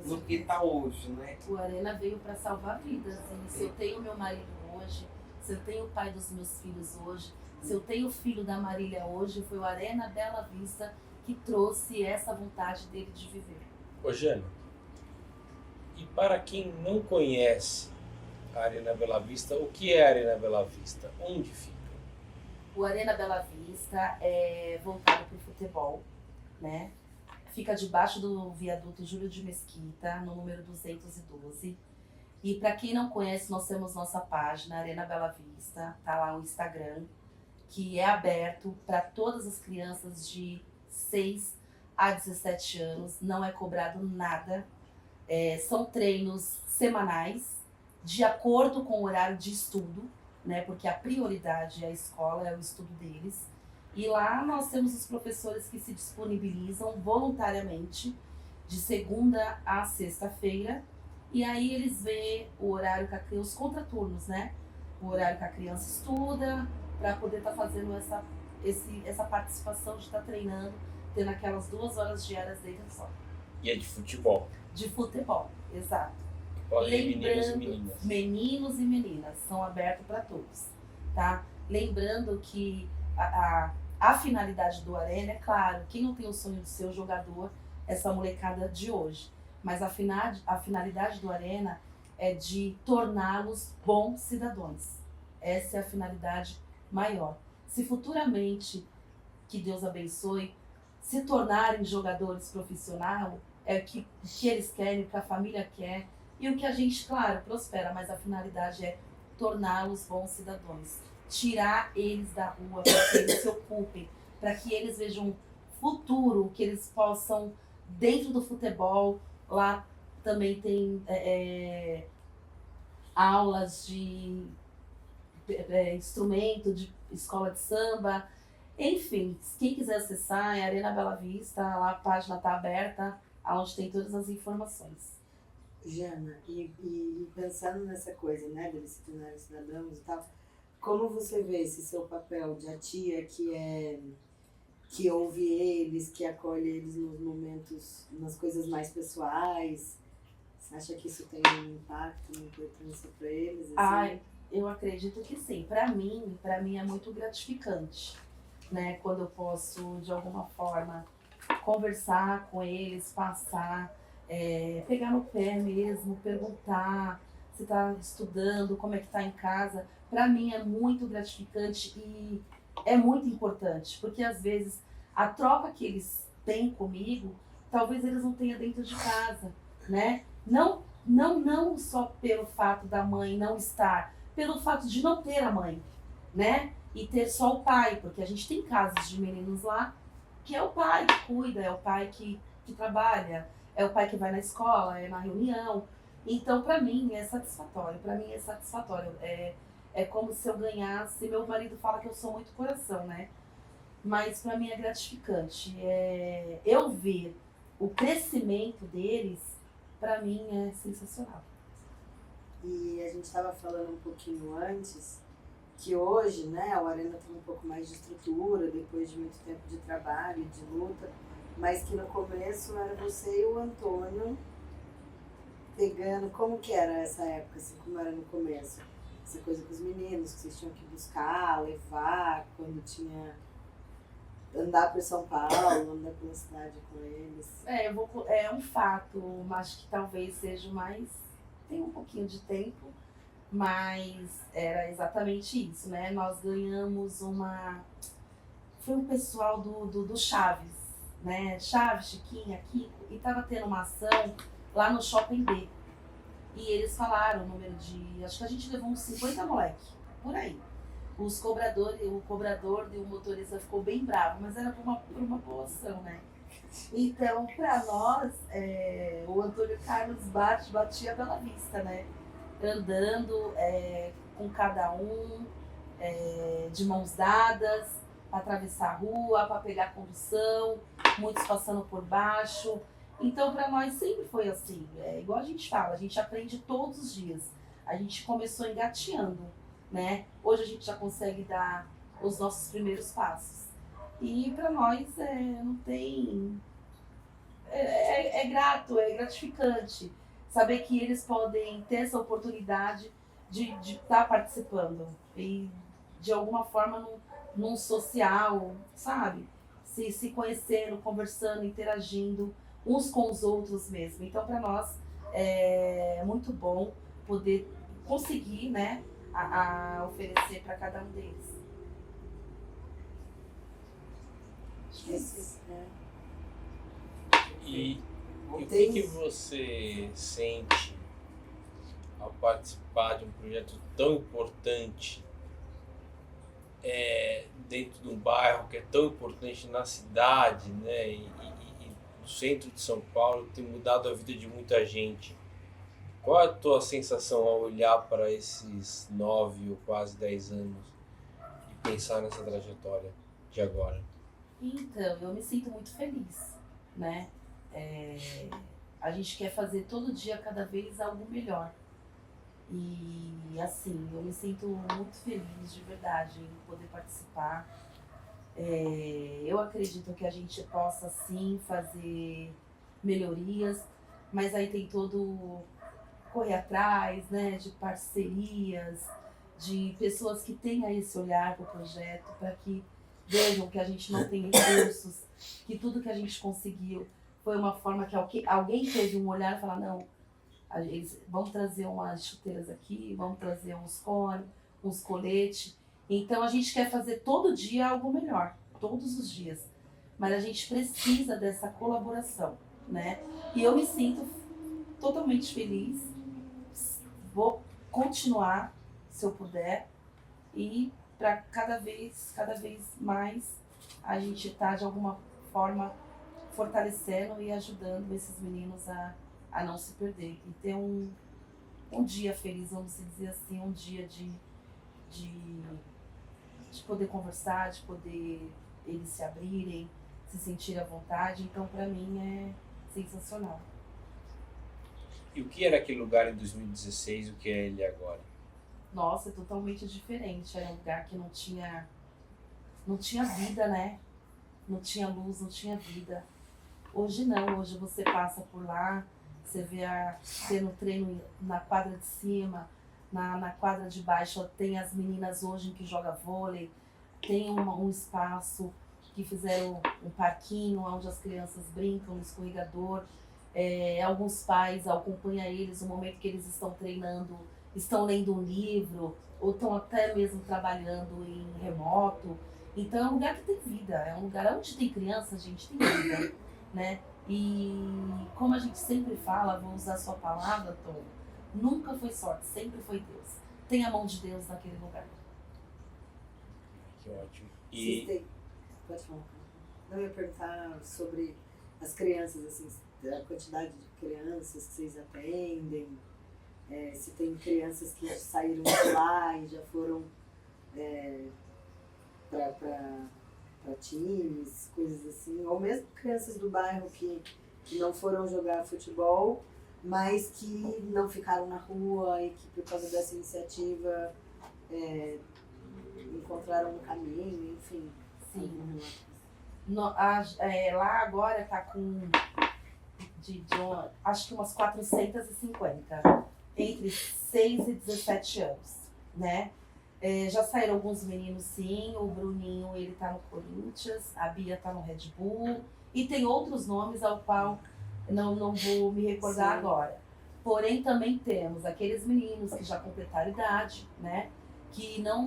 no que está hoje, né? O Arena veio para salvar vidas. E se eu tenho meu marido hoje, se eu tenho o pai dos meus filhos hoje, se eu tenho o filho da Marília hoje, foi o Arena Bela Vista que trouxe essa vontade dele de viver. Ô, Jana, e para quem não conhece a Arena Bela Vista, o que é a Arena Bela Vista? Onde fica? O Arena Bela Vista é voltado para o futebol, né? Fica debaixo do viaduto Júlio de Mesquita, no número 212. E para quem não conhece, nós temos nossa página, Arena Bela Vista, tá lá o Instagram, que é aberto para todas as crianças de 6 a 17 anos, não é cobrado nada. São treinos semanais, de acordo com o horário de estudo, né? Porque a prioridade é a escola, é o estudo deles. E lá nós temos os professores que se disponibilizam voluntariamente, de segunda a sexta-feira, e aí eles veem o horário que a criança, os contraturnos, né? O horário que a criança estuda, para poder estar fazendo essa participação de estar treinando tendo aquelas 2 horas diárias dele só. E é de futebol. De futebol, exato. Podem meninos e Lembrando, meninas. meninos e meninas, são abertos para todos, tá? Lembrando que a finalidade do Arena, é claro, quem não tem o sonho de ser o jogador, essa molecada de hoje. Mas a finalidade do Arena é de torná-los bons cidadãos. Essa é a finalidade maior. Se futuramente, que Deus abençoe, se tornarem jogadores profissionais, é o que eles querem, o que a família quer, e o que a gente, claro, prospera, mas a finalidade é torná-los bons cidadãos. Tirar eles da rua, para que eles se ocupem, para que eles vejam um futuro, que eles possam, dentro do futebol, lá também tem aulas de instrumento, de escola de samba, enfim, quem quiser acessar é Arena Bela Vista, lá a página está aberta, onde tem todas as informações. Jana, e pensando nessa coisa, né, deles se tornarem cidadãos e tal, como você vê esse seu papel de a tia que ouve eles, que acolhe eles nos momentos, nas coisas mais pessoais? Você acha que isso tem um impacto, uma importância para eles? Assim? Ai, eu acredito que sim. Para mim é muito gratificante, né? Quando eu posso, de alguma forma, conversar com eles, passar, pegar no pé mesmo, perguntar se está estudando, como é que está em casa. Para mim é muito gratificante e é muito importante, porque às vezes a troca que eles têm comigo, talvez eles não tenham dentro de casa, né? Não só pelo fato da mãe não estar, pelo fato de não ter a mãe, né? E ter só o pai, porque a gente tem casos de meninos lá que é o pai que cuida, é o pai que trabalha, é o pai que vai na escola, é na reunião. Então, para mim, é satisfatório. É como se eu ganhasse. Meu marido fala que eu sou muito coração, né? Mas para mim é gratificante. Eu ver o crescimento deles, para mim é sensacional. E a gente estava falando um pouquinho antes que hoje, né, a Arena tem um pouco mais de estrutura, depois de muito tempo de trabalho, de luta, mas que no começo era você e o Antônio pegando, como que era essa época, assim, como era no começo? Essa coisa com os meninos, que vocês tinham que buscar, levar, quando tinha... andar por São Paulo, andar pela cidade com eles. É um fato, mas que talvez seja mais... tem um pouquinho de tempo, mas era exatamente isso, né? Nós ganhamos foi um pessoal do Chaves, né? Chaves, Chiquinha, Kiko, e tava tendo uma ação lá no Shopping B. E eles falaram o número de... acho que a gente levou uns 50 moleque, por aí. O cobrador e o motorista ficou bem bravo, mas era por uma boa ação, né? Então, para nós, o Antônio Carlos batia Bela Vista, né? Andando com cada um, de mãos dadas, para atravessar a rua, para pegar condução, muitos passando por baixo. Então, para nós sempre foi assim. Igual a gente fala, a gente aprende todos os dias. A gente começou engateando, né? Hoje a gente já consegue dar os nossos primeiros passos. E para nós não tem... é grato, é gratificante saber que eles podem ter essa oportunidade de estar participando e de alguma forma num social, sabe? Se conhecendo, conversando, interagindo uns com os outros mesmo. Então, para nós é muito bom poder conseguir, né, a oferecer para cada um deles. Acho que é isso. E o que você sente ao participar de um projeto tão importante dentro de um bairro que é tão importante na cidade, né? E no centro de São Paulo, tem mudado a vida de muita gente. Qual é a tua sensação ao olhar para esses 9 ou quase 10 anos e pensar nessa trajetória de agora? Então, eu me sinto muito feliz, né? A gente quer fazer todo dia, cada vez, algo melhor. E, assim, eu me sinto muito feliz, de verdade, em poder participar. Eu acredito que a gente possa sim fazer melhorias, mas aí tem todo correr atrás, né, de parcerias, de pessoas que tenham esse olhar para o projeto, para que vejam que a gente não tem recursos, que tudo que a gente conseguiu foi uma forma que alguém teve um olhar e falar, não, vamos trazer umas chuteiras aqui, vamos trazer uns cones, uns coletes. Então a gente quer fazer todo dia algo melhor, todos os dias. Mas a gente precisa dessa colaboração, né? E eu me sinto totalmente feliz. Vou continuar, se eu puder, e para cada vez mais a gente está de alguma forma fortalecendo e ajudando esses meninos a não se perder e ter um dia feliz, vamos dizer assim, um dia de poder conversar, de poder eles se abrirem, se sentirem à vontade. Então, para mim, é sensacional. E o que era aquele lugar em 2016 e o que é ele agora? Nossa, é totalmente diferente. Era um lugar que não tinha vida, né? Não tinha luz, não tinha vida. Hoje não, hoje você passa por lá, você vê tendo treino na quadra de cima, na quadra de baixo, tem as meninas hoje que jogam vôlei, tem um espaço que fizeram um parquinho onde as crianças brincam no escorregador. Alguns pais acompanham eles no momento que eles estão treinando, estão lendo um livro ou estão até mesmo trabalhando em remoto. Então é um lugar que tem vida, é um lugar onde tem criança, a gente tem vida, né? E como a gente sempre fala, vou usar a sua palavra, Tom, nunca foi sorte, sempre foi Deus. Tem a mão de Deus naquele lugar. Que ótimo. Pode falar. Eu ia perguntar sobre as crianças, assim, a quantidade de crianças que vocês atendem, se tem crianças que saíram de lá e já foram para times, coisas assim, ou mesmo crianças do bairro que não foram jogar futebol, mas que não ficaram na rua e que por causa dessa iniciativa encontraram um caminho, enfim. Sim. Lá agora está com acho que umas 450, entre 6 e 17 anos, né? Já saíram alguns meninos, sim. O Bruninho, ele tá no Corinthians, a Bia tá no Red Bull, e tem outros nomes ao qual não vou me recordar agora. Porém, também temos aqueles meninos que já completaram idade, né? Que não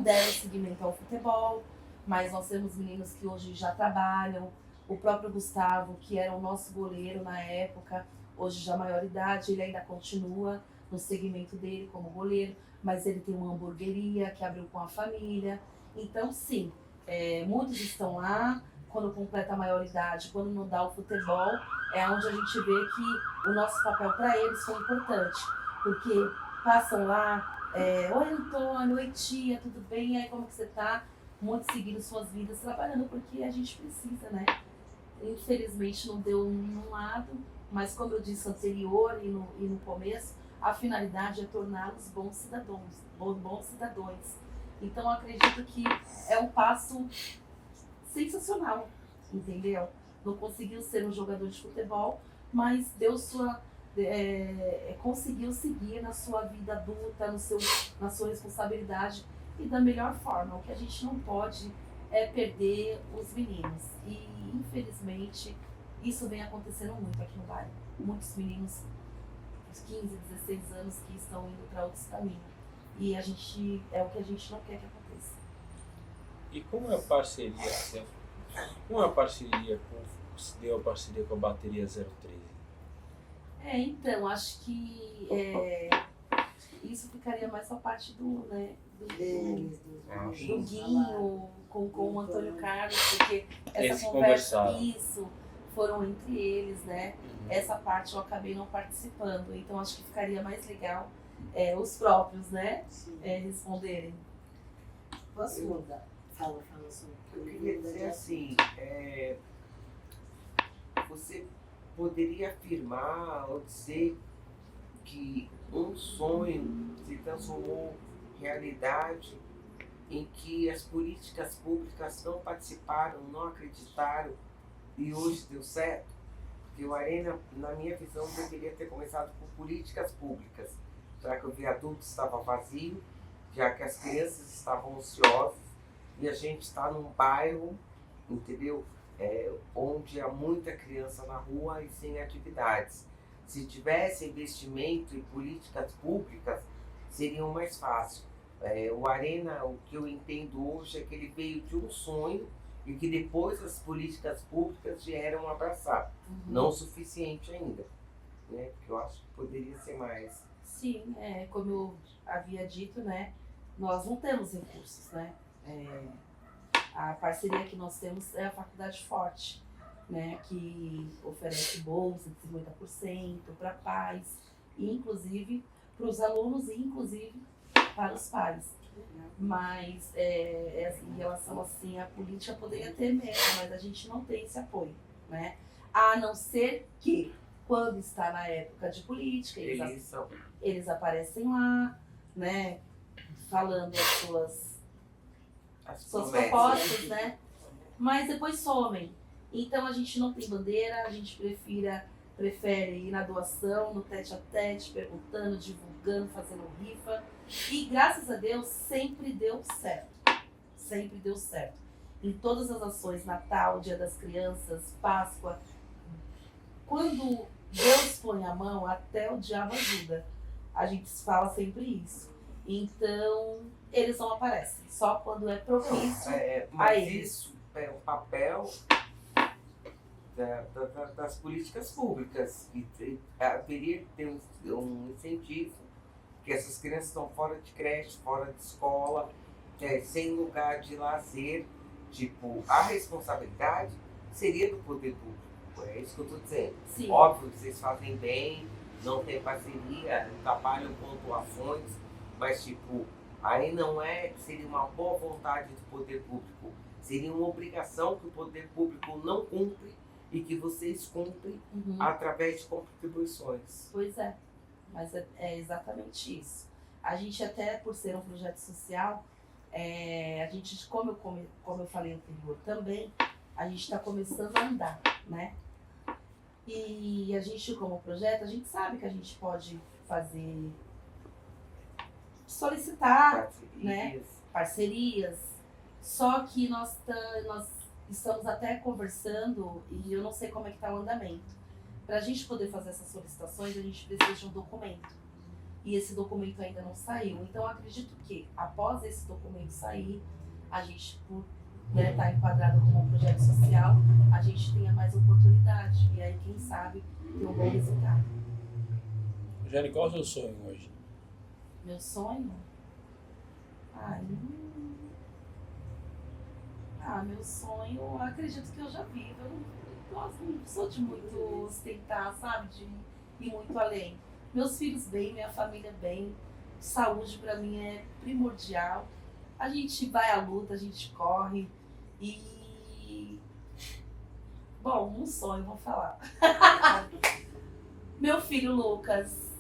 deram seguimento ao futebol, mas nós temos meninos que hoje já trabalham. O próprio Gustavo, que era o nosso goleiro na época, hoje já maior idade, ele ainda continua no segmento dele como goleiro, mas ele tem uma hamburgueria que abriu com a família. Então, sim, muitos estão lá. Quando completa a maioridade, quando não dá o futebol, é onde a gente vê que o nosso papel para eles foi importante, porque passam lá, oi Antônio, oi tia, tudo bem? E aí, como que você tá? Muitos seguindo suas vidas, trabalhando, porque a gente precisa, né? Infelizmente não deu num lado, mas como eu disse anterior e no começo, a finalidade é torná-los bons cidadãos. Então eu acredito que é um passo sensacional, entendeu? Não conseguiu ser um jogador de futebol, mas conseguiu seguir na sua vida adulta, na sua responsabilidade e da melhor forma. O que a gente não pode é perder os meninos. E, infelizmente, isso vem acontecendo muito aqui no bairro. Muitos meninos de 15, 16 anos que estão indo para outros caminhos. E é o que a gente não quer que aconteça. E como é a parceria? Como é a parceria se deu a parceria com a Bateria 013? Então, acho que isso ficaria mais a parte do Guinho com o Antônio Carlos, porque essa conversa, foram entre eles, né? Essa parte eu acabei não participando, então acho que ficaria mais legal os próprios, né? Responderem. Posso mudar? Fala sobre. Eu queria dizer assim, você poderia afirmar ou dizer que um sonho se transformou em realidade em que as políticas públicas não participaram, não acreditaram e hoje deu certo? Porque o Arena, na minha visão, deveria ter começado por políticas públicas, já que o viaduto estava vazio, já que as crianças estavam ociosas e a gente está num bairro, entendeu? Onde há muita criança na rua e sem atividades. Se tivesse investimento em políticas públicas, seriam mais fácil. O Arena, o que eu entendo hoje é que ele veio de um sonho e que depois as políticas públicas vieram abraçar. Não o suficiente ainda, né? Porque eu acho que poderia ser mais. Sim, como eu havia dito, né? Nós não temos recursos, né? A parceria que nós temos é a Faculdade Forte, né? Que oferece bolsa de 50% para pais, e inclusive para os alunos e inclusive para os pais. Mas em relação assim, à política poderia ter mesmo, mas a gente não tem esse apoio, né? A não ser que, quando está na época de política, eles aparecem lá, né? Falando as suas propostas, né? Mas depois somem. Então a gente não tem bandeira, a gente prefere ir na doação, no tete a tete, perguntando, divulgando, fazendo rifa. E graças a Deus sempre deu certo. Sempre deu certo. Em todas as ações, Natal, Dia das Crianças, Páscoa, quando Deus põe a mão, até o diabo ajuda. A gente fala sempre isso. Então, eles não aparecem, só quando é propício mas a eles. Isso é um papel das políticas públicas. E haveria que ter um incentivo, que essas crianças estão fora de creche, fora de escola, sem lugar de lazer. Tipo, a responsabilidade seria do poder público. É isso que eu estou dizendo. Sim. Óbvio que vocês fazem bem, não tem parceria, trabalham pontuações, mas tipo, aí não seria uma boa vontade do poder público, seria uma obrigação que o poder público não cumpre e que vocês cumprem através de contribuições. Pois é, mas é exatamente isso. A gente até, por ser um projeto social, a gente, como eu falei anterior também, a gente está começando a andar, né? E a gente, como projeto, a gente sabe que a gente pode solicitar, né, parcerias, só que nós estamos até conversando e eu não sei como é que está o andamento. Para a gente poder fazer essas solicitações, a gente precisa de um documento. E esse documento ainda não saiu. Então, eu acredito que, após esse documento sair, a gente, por estar enquadrado como um projeto social, a gente tenha mais oportunidade. E aí, quem sabe, ter um bom resultado. Jane, qual é o seu sonho hoje? Meu sonho? Meu sonho, eu acredito que eu já vivo. Eu não sou de muito ostentar, sabe? De ir muito além. Meus filhos bem, minha família bem. Saúde para mim é primordial. A gente vai à luta, a gente corre. E... Bom, um sonho, vou falar. Meu filho Lucas,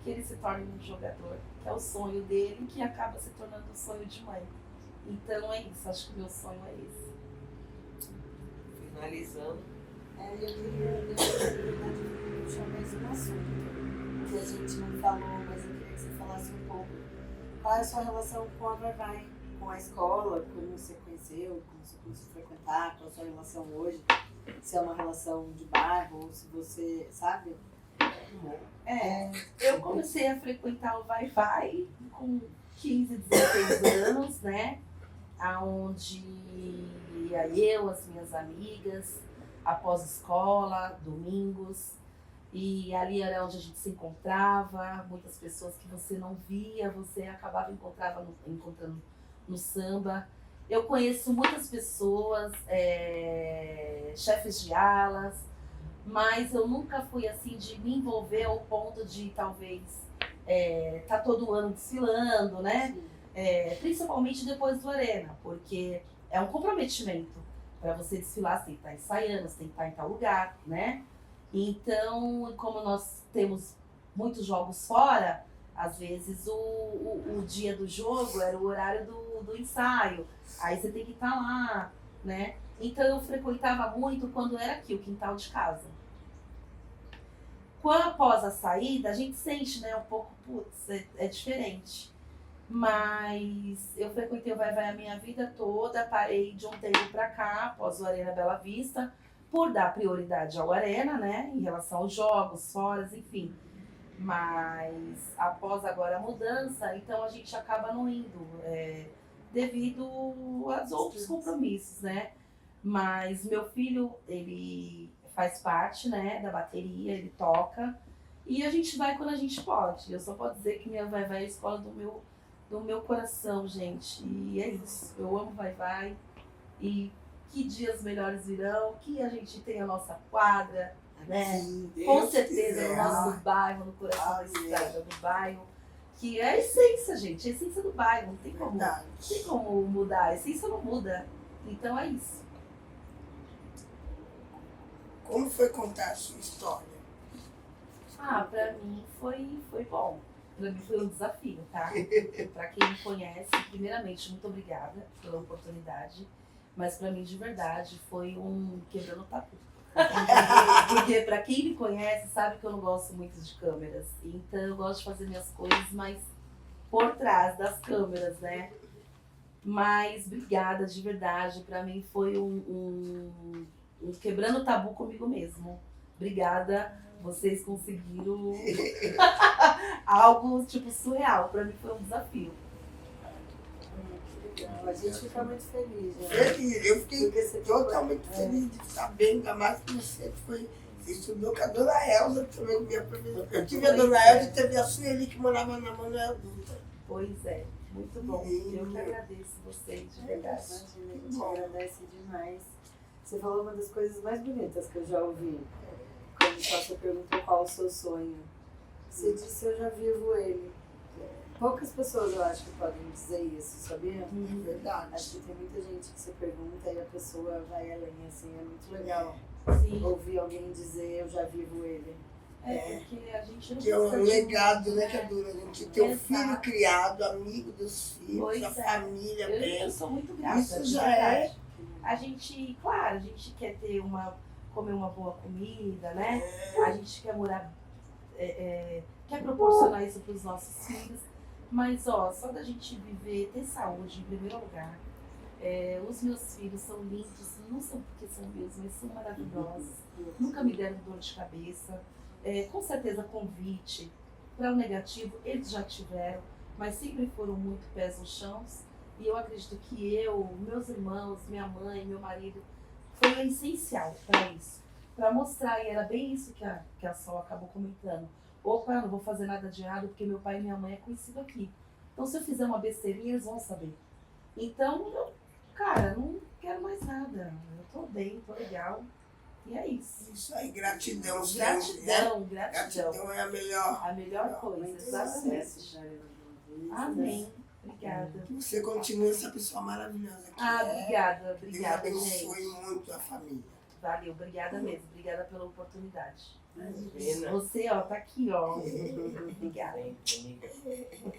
que ele se torne um jogador, que é o sonho dele, que acaba se tornando o sonho de mãe. Então é isso, acho que o meu sonho é esse. Finalizando. Eu queria puxar mais um assunto que a gente não falou, mas eu queria que você falasse um pouco. Qual é a sua relação com a Vai-Vai, com a escola, como você conheceu, como você começou a frequentar, qual a sua relação hoje? Se é uma relação de bairro, ou se você, sabe? Eu comecei a frequentar o Vai-Vai com 15, 16 anos, né? Onde ia eu, as minhas amigas, após escola, domingos, e ali era onde a gente se encontrava, muitas pessoas que você não via, você acabava encontrando no samba. Eu conheço muitas pessoas, chefes de alas, mas eu nunca fui assim de me envolver ao ponto de talvez tá todo ano desfilando, né? Principalmente depois do Arena, porque é um comprometimento. Para você desfilar, você tem que estar ensaiando, você tem que estar em tal lugar, né? Então, como nós temos muitos jogos fora, Às vezes o dia do jogo era o horário do ensaio, aí você tem que estar lá, né? Então eu frequentava muito quando era aqui, o quintal de casa. Quando após a saída, a gente sente, né, um pouco, putz, é diferente. Mas eu frequentei o Vai Vai a minha vida toda, parei de um tempo pra cá, após o Arena Bela Vista, por dar prioridade ao Arena, né, em relação aos jogos, foras, enfim. Mas após agora a mudança, então a gente acaba não indo, devido aos outros compromissos, né? Mas meu filho, ele faz parte, né, da bateria, ele toca, e a gente vai quando a gente pode. Eu só posso dizer que minha Vai Vai é a escola do meu coração, gente. E é isso. Eu amo Vai Vai. E que dias melhores virão, que a gente tem a nossa quadra, né? Com certeza no nosso bairro, no coração da estrada do bairro. Que é a essência, gente. A essência do bairro. Não tem como mudar. A essência não muda. Então é isso. Como foi contar a sua história? Pra mim foi bom. Pra mim foi um desafio, tá? Pra quem me conhece, primeiramente, muito obrigada pela oportunidade. Mas pra mim, de verdade, foi um quebrando o tabu. Porque pra quem me conhece, sabe que eu não gosto muito de câmeras. Então eu gosto de fazer minhas coisas, mas por trás das câmeras, né? Mas obrigada, de verdade. Pra mim foi um quebrando o tabu comigo mesmo. Obrigada. Vocês conseguiram algo, tipo, surreal. Pra mim foi um desafio. A gente fica muito feliz, né? Feliz, eu fiquei totalmente feliz de saber, ainda mais que você estudou com a dona Elza também, minha professora. Eu tive a dona Elza e teve a Sueli que morava na Manuel Dutra. Pois é, muito bom. Eu que agradeço vocês, de verdade. Imagina, a gente agradece demais. Você falou uma das coisas mais bonitas que eu já ouvi. Quando você perguntou qual o seu sonho. Você disse, eu já vivo ele. Poucas pessoas eu acho que podem dizer isso, sabia? É verdade. Acho que tem muita gente que você pergunta e a pessoa vai além, assim, é muito legal Sim. ouvir alguém dizer eu já vivo ele. Porque a gente não Que é um precisa de legado, muito, né, que a Dura? A gente tem um filho Exato. criado, amigo dos filhos, Pois a é. família Eu bem. sou muito grata. Isso de já verdade. A gente, claro, a gente quer ter comer uma boa comida, né? A gente quer morar, quer proporcionar isso para os nossos filhos. Mas, ó, só da gente viver, ter saúde em primeiro lugar. Os meus filhos são lindos, não são porque são meus, mas são maravilhosos. Nunca me deram dor de cabeça. Com certeza, convite para o negativo, eles já tiveram, mas sempre foram muito pés no chão. E eu acredito que meus irmãos, minha mãe, meu marido, foi o essencial para isso. Para mostrar, e era bem isso que a Sol acabou comentando. Opa, eu não vou fazer nada de errado porque meu pai e minha mãe é conhecido aqui. Então, se eu fizer uma besteirinha, eles vão saber. Então, cara, não quero mais nada. Eu tô bem, tô legal. E é isso. Isso aí, gratidão. sempre, né? Gratidão. Gratidão é a melhor. A melhor coisa, exatamente. Amém. Obrigada. Que você continue essa pessoa maravilhosa que Obrigada, Deus obrigada, abençoe gente. muito a família. Valeu, obrigada mesmo. Obrigada pela oportunidade. Pena. Você, ó, tá aqui, ó. Obrigada. Sempre, amiga.